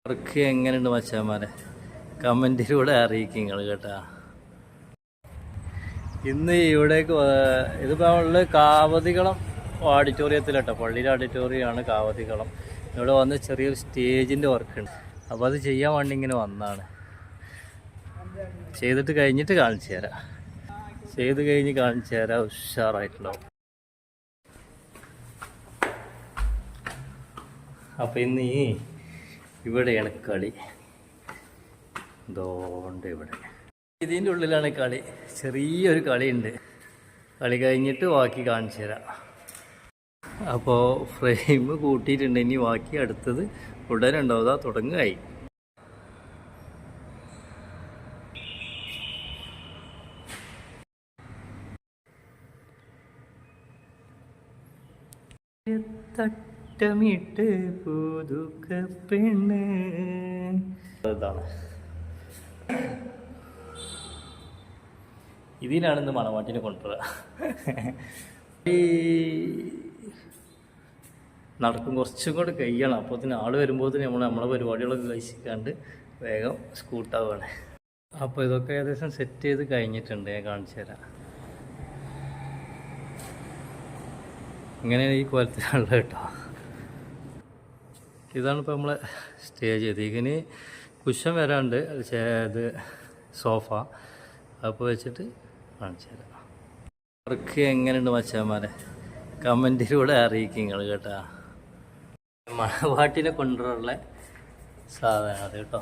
Work എങ്ങനെയുണ്ട് മച്ചാന്മാരെ, കമൻറ്റിലൂടെ അറിയിക്കും നിങ്ങൾ കേട്ടാ. ഇന്ന് ഇവിടേക്ക് ഇതിപ്പോൾ ഉള്ള കാവതികളം ഓഡിറ്റോറിയത്തിലട്ടോ, പള്ളിയിലെ ഓഡിറ്റോറിയമാണ് കാവതികളം. ഇവിടെ വന്ന് ചെറിയൊരു സ്റ്റേജിൻ്റെ വർക്കുണ്ട്. അപ്പോൾ അത് ചെയ്യാൻ വേണ്ടി ഇങ്ങനെ വന്നതാണ്. ചെയ്തിട്ട് കഴിഞ്ഞിട്ട് കാണിച്ചു തരാം. ചെയ്ത് കഴിഞ്ഞ് കാണിച്ചു തരാം, ഉഷാറായിട്ടുണ്ടാവും. അപ്പം ഇന്ന് ഇവിടെയാണ് കളി. ഇതുകൊണ്ട് ഇവിടെ ഇതിൻ്റെ ഉള്ളിലാണ് കളി. ചെറിയൊരു കളിയുണ്ട്. കളി കഴിഞ്ഞിട്ട് ബാക്കി കാണിച്ചു തരാം. അപ്പോൾ ഫ്രെയിം കൂട്ടിയിട്ടുണ്ട്. ഇനി ബാക്കി അടുത്തത് ഉടനെ ഉണ്ടാവുക, തുടങ്ങായി. തട്ടമിട്ട് പുതുക്ക പെണ്ണ്, ഇതാണ്. ഇതിനാണ് ഇന്ന് മണവാട്ടിനെ കൊണ്ടുവരിക. ഈ നടക്കും കുറച്ചും കൂടെ കഴിയണം. അപ്പോൾ തന്നെ ആൾ വരുമ്പോൾ തന്നെ നമ്മളെ പരിപാടികളൊക്കെ കഴിച്ചിക്കാണ്ട് വേഗം സ്കൂട്ടാവുകയാണ്. അപ്പോൾ ഇതൊക്കെ ഏകദേശം സെറ്റ് ചെയ്ത് കഴിഞ്ഞിട്ടുണ്ട്. ഞാൻ കാണിച്ചു തരാം. ഇങ്ങനെയാണ് ഈ കോലത്തിലുള്ള കേട്ടോ. ഇതാണ് ഇപ്പോൾ നമ്മളെ സ്റ്റേജ്. ഇതിന് കുഷൻ വരാണ്ട് ഇത് സോഫ. അപ്പോൾ വെച്ചിട്ട് കാണിച്ചു തരാം. വർക്ക് എങ്ങനെയുണ്ട് മച്ചാന്മാരെ, കമൻറ്റിലൂടെ അറിയിക്കും നിങ്ങൾ കേട്ടാ. മണവാട്ടിനെ കൊണ്ടുവരാനുള്ള സാധനം അത് കേട്ടോ.